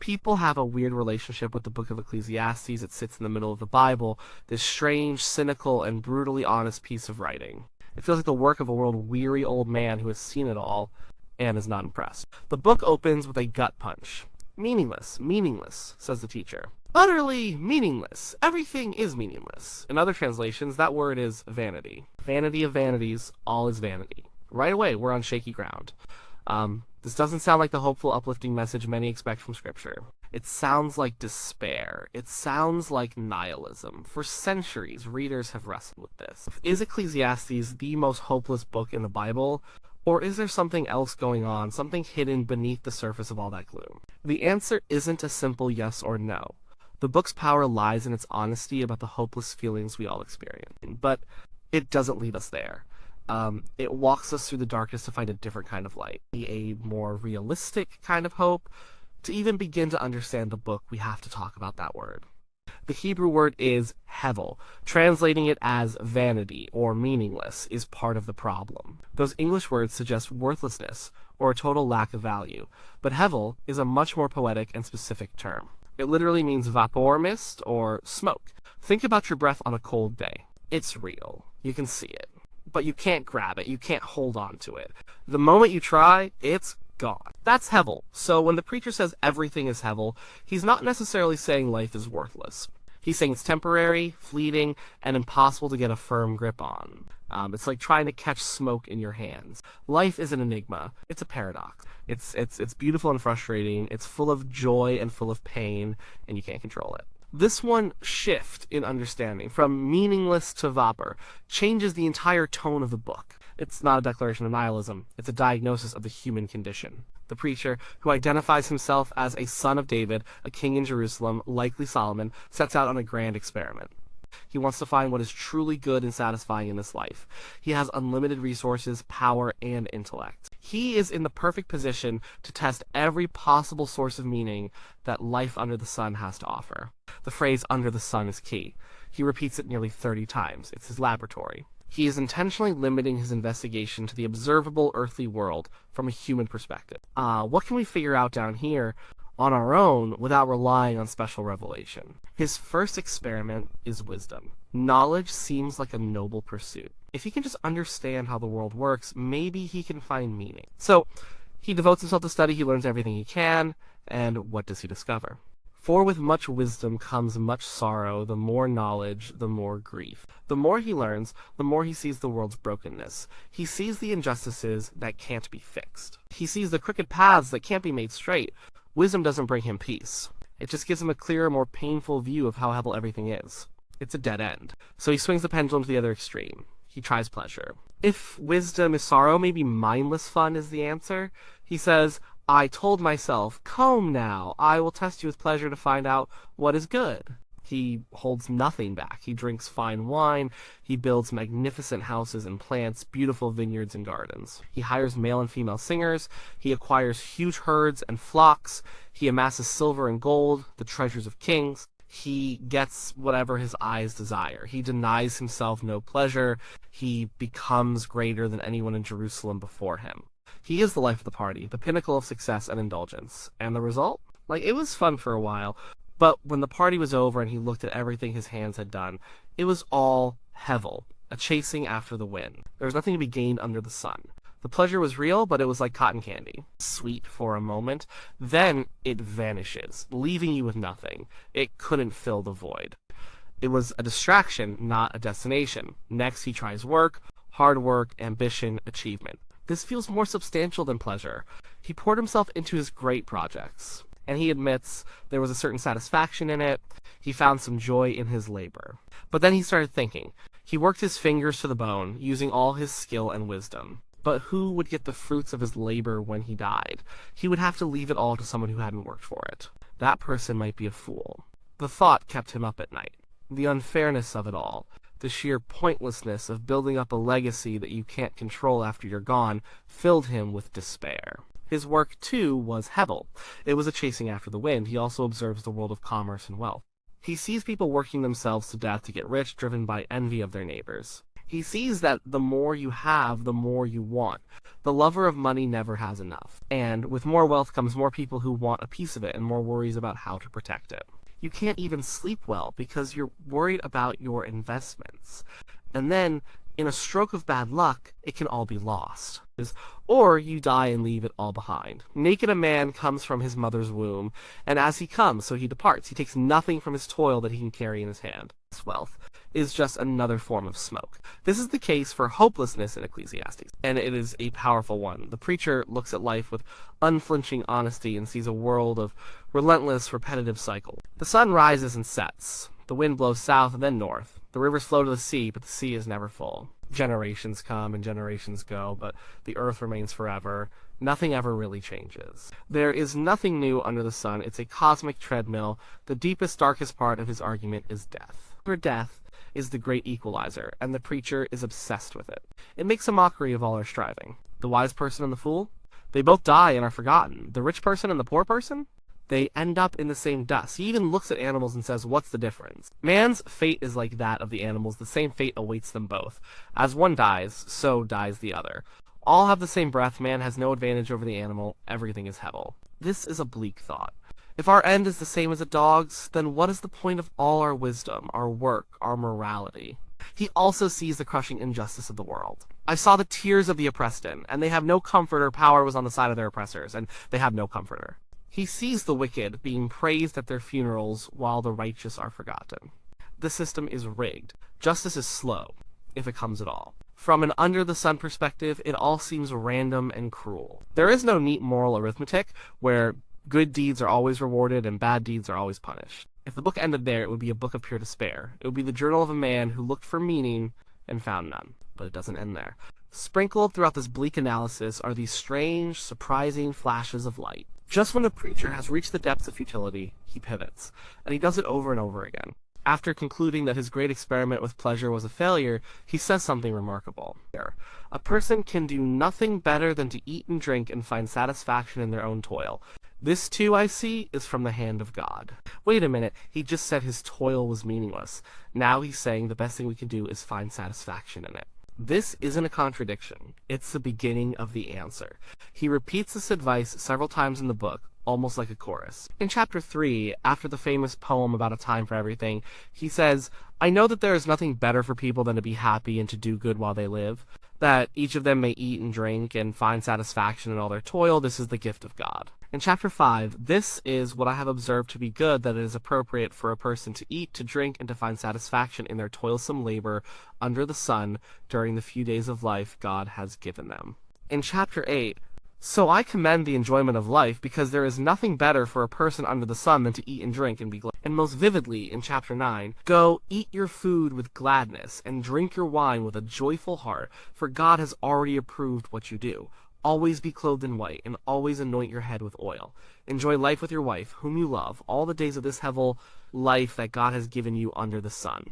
People have a weird relationship with the Book of Ecclesiastes. It sits in the middle of the Bible, this strange, cynical, and brutally honest piece of writing. It feels like the work of a world-weary old man who has seen it all and is not impressed. The book opens with a gut punch. Meaningless, meaningless, says the teacher. Utterly meaningless. Everything is meaningless. In other translations, that word is vanity. Vanity of vanities, all is vanity. Right away, we're on shaky ground. This doesn't sound like the hopeful, uplifting message many expect from Scripture. It sounds like despair. It sounds like nihilism. For centuries, readers have wrestled with this. Is Ecclesiastes the most hopeless book in the Bible? Or is there something else going on, something hidden beneath the surface of all that gloom? The answer isn't a simple yes or no. The book's power lies in its honesty about the hopeless feelings we all experience. But it doesn't leave us there. It walks us through the darkness to find a different kind of light, a more realistic kind of hope. To even begin to understand the book, we have to talk about that word. The Hebrew word is hevel. Translating it as vanity or meaningless is part of the problem. Those English words suggest worthlessness or a total lack of value, but hevel is a much more poetic and specific term. It literally means vapor mist or smoke. Think about your breath on a cold day. It's real. You can see it. But you can't grab it. You can't hold on to it. The moment you try, it's gone. That's hevel. So when the preacher says everything is hevel, he's not necessarily saying life is worthless. He's saying it's temporary, fleeting, and impossible to get a firm grip on. It's like trying to catch smoke in your hands. Life is an enigma. It's a paradox. It's beautiful and frustrating. It's full of joy and full of pain, and you can't control it. This one shift in understanding, from meaningless to vapor, changes the entire tone of the book. It's not a declaration of nihilism. It's a diagnosis of the human condition. The preacher, who identifies himself as a son of David, a king in Jerusalem, likely Solomon, sets out on a grand experiment. He wants to find what is truly good and satisfying in this life. He has unlimited resources, power, and intellect. He is in the perfect position to test every possible source of meaning that life under the sun has to offer. The phrase "under the sun" is key. He repeats it nearly 30 times. It's his laboratory. He is intentionally limiting his investigation to the observable earthly world from a human perspective. What can we figure out down here on our own without relying on special revelation? His first experiment is wisdom. Knowledge seems like a noble pursuit. If he can just understand how the world works, maybe he can find meaning. So he devotes himself to study, he learns everything he can, and what does he discover? For with much wisdom comes much sorrow, the more knowledge, the more grief. The more he learns, the more he sees the world's brokenness. He sees the injustices that can't be fixed. He sees the crooked paths that can't be made straight. Wisdom doesn't bring him peace. It just gives him a clearer, more painful view of how hevel everything is. It's a dead end. So he swings the pendulum to the other extreme. He tries pleasure. If wisdom is sorrow, maybe mindless fun is the answer. He says, I told myself, come now, I will test you with pleasure to find out what is good. He holds nothing back. He drinks fine wine. He builds magnificent houses and plants beautiful vineyards and gardens. He hires male and female singers. He acquires huge herds and flocks. He amasses silver and gold, the treasures of kings. He gets whatever his eyes desire. He denies himself no pleasure. He becomes greater than anyone in Jerusalem before him. He is the life of the party, the pinnacle of success and indulgence. And the result? It was fun for a while. But when the party was over and he looked at everything his hands had done, it was all hevel, a chasing after the wind. There was nothing to be gained under the sun. The pleasure was real, but it was like cotton candy. Sweet for a moment, then it vanishes, leaving you with nothing. It couldn't fill the void. It was a distraction, not a destination. Next he tries work, hard work, ambition, achievement. This feels more substantial than pleasure. He poured himself into his great projects. And he admits there was a certain satisfaction in it. He found some joy in his labor. But then he started thinking. He worked his fingers to the bone, using all his skill and wisdom. But who would get the fruits of his labor when he died? He would have to leave it all to someone who hadn't worked for it. That person might be a fool. The thought kept him up at night. The unfairness of it all, the sheer pointlessness of building up a legacy that you can't control after you're gone, filled him with despair. His work, too, was hevel. It was a chasing after the wind. He also observes the world of commerce and wealth. He sees people working themselves to death to get rich, driven by envy of their neighbors. He sees that the more you have, the more you want. The lover of money never has enough. And with more wealth comes more people who want a piece of it and more worries about how to protect it. You can't even sleep well because you're worried about your investments. And then, in a stroke of bad luck, it can all be lost. Or you die and leave it all behind. Naked a man comes from his mother's womb, and as he comes, so he departs. He takes nothing from his toil that he can carry in his hand. This wealth is just another form of smoke. This is the case for hopelessness in Ecclesiastes, and it is a powerful one. The preacher looks at life with unflinching honesty and sees a world of relentless, repetitive cycles. The sun rises and sets. The wind blows south and then north. The rivers flow to the sea, but the sea is never full. Generations come and generations go, but the earth remains forever. Nothing ever really changes. There is nothing new under the sun. It's a cosmic treadmill. The deepest, darkest part of his argument is death. For death is the great equalizer, and the preacher is obsessed with it. It makes a mockery of all our striving. The wise person and the fool? They both die and are forgotten. The rich person and the poor person? They end up in the same dust. He even looks at animals and says, what's the difference? Man's fate is like that of the animals. The same fate awaits them both. As one dies, so dies the other. All have the same breath. Man has no advantage over the animal. Everything is hevel. This is a bleak thought. If our end is the same as a dog's, then what is the point of all our wisdom, our work, our morality? He also sees the crushing injustice of the world. I saw the tears of the oppressed in, and they have no comforter. Power was on the side of their oppressors, and they have no comforter. He sees the wicked being praised at their funerals while the righteous are forgotten. The system is rigged. Justice is slow, if it comes at all. From an under-the-sun perspective, it all seems random and cruel. There is no neat moral arithmetic where good deeds are always rewarded and bad deeds are always punished. If the book ended there, it would be a book of pure despair. It would be the journal of a man who looked for meaning and found none. But it doesn't end there. Sprinkled throughout this bleak analysis are these strange, surprising flashes of light. Just when the preacher has reached the depths of futility, he pivots, and he does it over and over again. After concluding that his great experiment with pleasure was a failure, he says something remarkable. A person can do nothing better than to eat and drink and find satisfaction in their own toil. This, too, I see, is from the hand of God. Wait a minute, he just said his toil was meaningless. Now he's saying the best thing we can do is find satisfaction in it. This isn't a contradiction. It's the beginning of the answer. He repeats this advice several times in the book, almost like a chorus. In chapter 3, after the famous poem about a time for everything, he says, I know that there is nothing better for people than to be happy and to do good while they live, that each of them may eat and drink and find satisfaction in all their toil. This is the gift of God. In chapter 5, this is what I have observed to be good, that it is appropriate for a person to eat, to drink, and to find satisfaction in their toilsome labor under the sun during the few days of life God has given them. In chapter 8, so I commend the enjoyment of life, because there is nothing better for a person under the sun than to eat and drink and be glad. And most vividly, in chapter 9, go eat your food with gladness and drink your wine with a joyful heart, for God has already approved what you do. Always be clothed in white, and always anoint your head with oil. Enjoy life with your wife, whom you love, all the days of this hevel life that God has given you under the sun.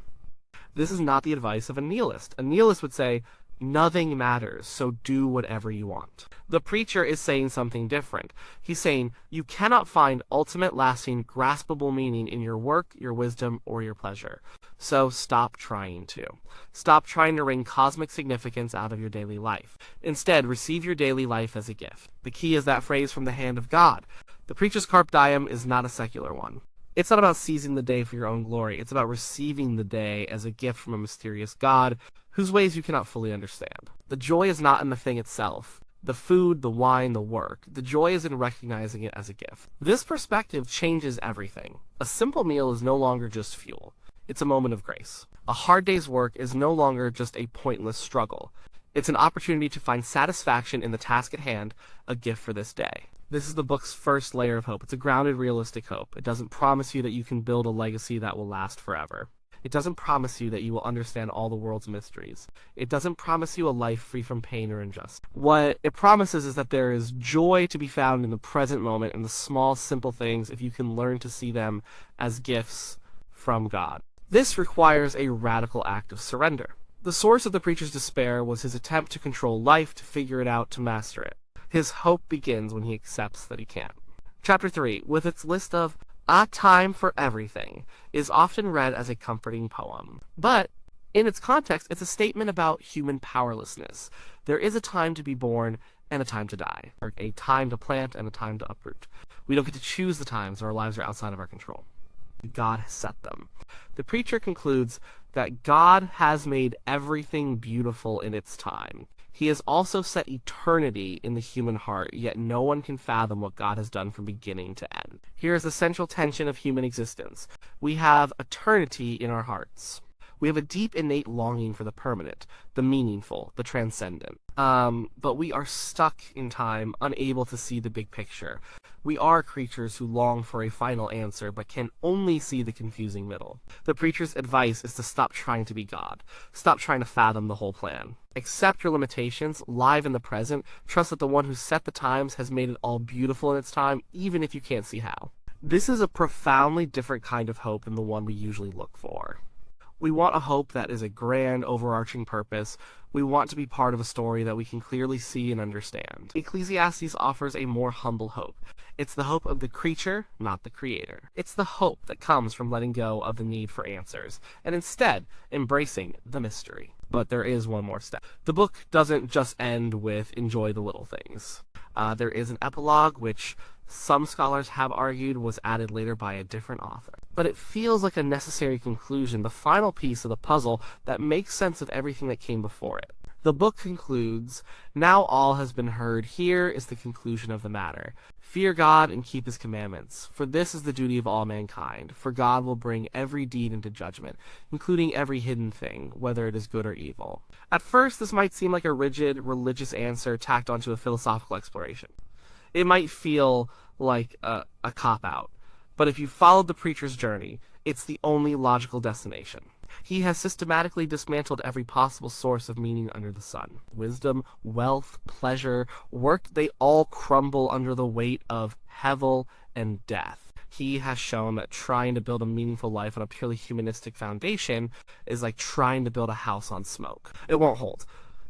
This is not the advice of a nihilist. A nihilist would say, nothing matters, so do whatever you want. The preacher is saying something different. He's saying, you cannot find ultimate, lasting, graspable meaning in your work, your wisdom, or your pleasure. So stop trying to. Stop trying to wring cosmic significance out of your daily life. Instead, receive your daily life as a gift. The key is that phrase from the hand of God. The preacher's carpe diem is not a secular one. It's not about seizing the day for your own glory. It's about receiving the day as a gift from a mysterious God whose ways you cannot fully understand. The joy is not in the thing itself, the food, the wine, the work. The joy is in recognizing it as a gift. This perspective changes everything. A simple meal is no longer just fuel. It's a moment of grace. A hard day's work is no longer just a pointless struggle. It's an opportunity to find satisfaction in the task at hand, a gift for this day. This is the book's first layer of hope. It's a grounded, realistic hope. It doesn't promise you that you can build a legacy that will last forever. It doesn't promise you that you will understand all the world's mysteries. It doesn't promise you a life free from pain or injustice. What it promises is that there is joy to be found in the present moment, in the small, simple things, if you can learn to see them as gifts from God. This requires a radical act of surrender. The source of the preacher's despair was his attempt to control life, to figure it out, to master it. His hope begins when he accepts that he can't. Chapter 3, with its list of a time for everything, is often read as a comforting poem. But In its context, it's a statement about human powerlessness. There is a time to be born and a time to die, or a time to plant and a time to uproot. We don't get to choose the times, our lives are outside of our control. God has set them. The preacher concludes that God has made everything beautiful in its time. He has also set eternity in the human heart, yet no one can fathom what God has done from beginning to end. Here is the central tension of human existence. We have eternity in our hearts. We have a deep innate longing for the permanent, the meaningful, the transcendent. But we are stuck in time, unable to see the big picture. We are creatures who long for a final answer, but can only see the confusing middle. The preacher's advice is to stop trying to be God. Stop trying to fathom the whole plan. Accept your limitations, live in the present, trust that the one who set the times has made it all beautiful in its time, even if you can't see how. This is a profoundly different kind of hope than the one we usually look for. We want a hope that is a grand, overarching purpose. We want to be part of a story that we can clearly see and understand. Ecclesiastes offers a more humble hope. It's the hope of the creature, not the creator. It's the hope that comes from letting go of the need for answers, and instead embracing the mystery. But there is one more step. The book doesn't just end with enjoy the little things. There is an epilogue, which some scholars have argued was added later by a different author. But it feels like a necessary conclusion, the final piece of the puzzle that makes sense of everything that came before it. The book concludes, "Now all has been heard. Here is the conclusion of the matter. Fear God and keep his commandments, for this is the duty of all mankind. For God will bring every deed into judgment, including every hidden thing, whether it is good or evil." At first, this might seem like a rigid, religious answer tacked onto a philosophical exploration. It might feel like a cop-out, but if you followed the preacher's journey, it's the only logical destination. He has systematically dismantled every possible source of meaning under the sun. Wisdom, wealth, pleasure, work, they all crumble under the weight of hevel and death. He has shown that trying to build a meaningful life on a purely humanistic foundation is like trying to build a house on smoke. It won't hold.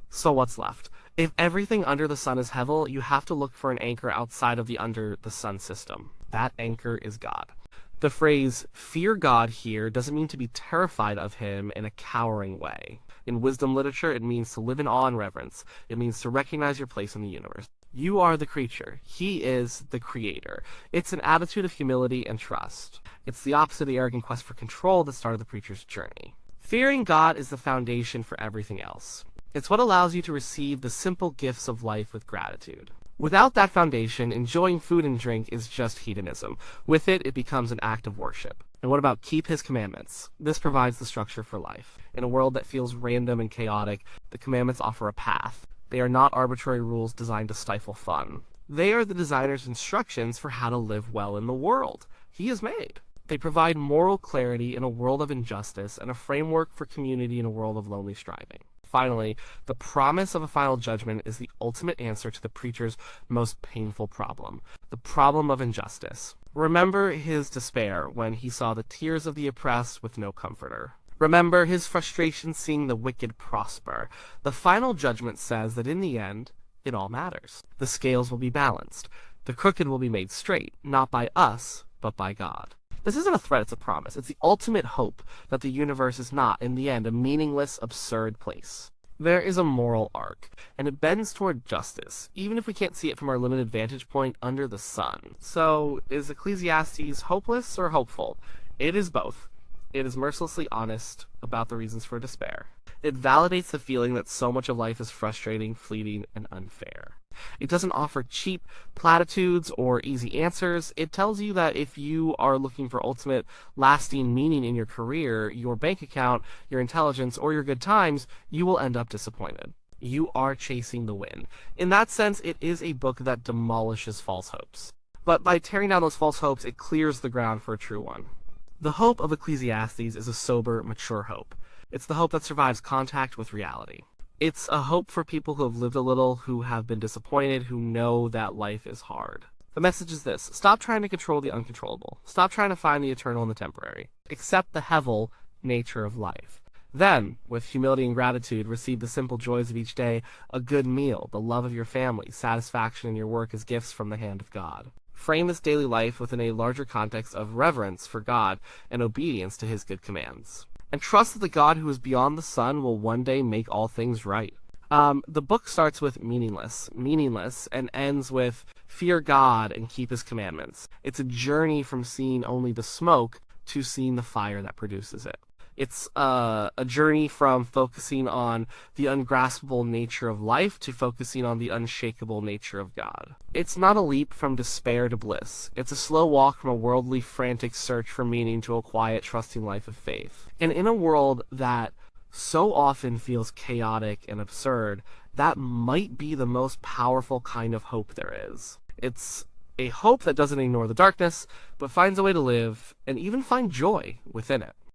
So what's left? If everything under the sun is hevel, you have to look for an anchor outside of the under the sun system. That anchor is God. The phrase fear God here doesn't mean to be terrified of him in a cowering way. In wisdom literature, it means to live in awe and reverence. It means to recognize your place in the universe. You are the creature. He is the creator. It's an attitude of humility and trust. It's the opposite of the arrogant quest for control that started the preacher's journey. Fearing God is the foundation for everything else. It's what allows you to receive the simple gifts of life with gratitude. Without that foundation, enjoying food and drink is just hedonism. With it, it becomes an act of worship. And what about keep his commandments? This provides the structure for life. In a world that feels random and chaotic, the commandments offer a path. They are not arbitrary rules designed to stifle fun. They are the designer's instructions for how to live well in the world he has made. They provide moral clarity in a world of injustice and a framework for community in a world of lonely striving. Finally, the promise of a final judgment is the ultimate answer to the preacher's most painful problem, the problem of injustice. Remember his despair when he saw the tears of the oppressed with no comforter. Remember his frustration seeing the wicked prosper. The final judgment says that in the end, it all matters. The scales will be balanced. The crooked will be made straight, not by us, but by God. This isn't a threat, it's a promise. It's the ultimate hope that the universe is not, in the end, a meaningless, absurd place. There is a moral arc, and it bends toward justice, even if we can't see it from our limited vantage point under the sun. So, is Ecclesiastes hopeless or hopeful? It is both. It is mercilessly honest about the reasons for despair. It validates the feeling that so much of life is frustrating, fleeting, and unfair. It doesn't offer cheap platitudes or easy answers. It tells you that if you are looking for ultimate, lasting meaning in your career, your bank account, your intelligence, or your good times, you will end up disappointed. You are chasing the wind. In that sense, it is a book that demolishes false hopes. But by tearing down those false hopes, it clears the ground for a true one. The hope of Ecclesiastes is a sober, mature hope. It's the hope that survives contact with reality. It's a hope for people who have lived a little, who have been disappointed, who know that life is hard. The message is this: stop trying to control the uncontrollable. Stop trying to find the eternal in the temporary. Accept the hevel nature of life. Then, with humility and gratitude, receive the simple joys of each day, a good meal, the love of your family, satisfaction in your work as gifts from the hand of God. Frame this daily life within a larger context of reverence for God and obedience to his good commands. and trust that the God who is beyond the sun will one day make all things right. The book starts with meaningless, and ends with fear God and keep his commandments. It's a journey from seeing only the smoke to seeing the fire that produces it. It's a journey from focusing on the ungraspable nature of life to focusing on the unshakable nature of God. It's not a leap from despair to bliss. It's a slow walk from a worldly, frantic search for meaning to a quiet, trusting life of faith. And in a world that so often feels chaotic and absurd, that might be the most powerful kind of hope there is. It's a hope that doesn't ignore the darkness, but finds a way to live and even find joy within it.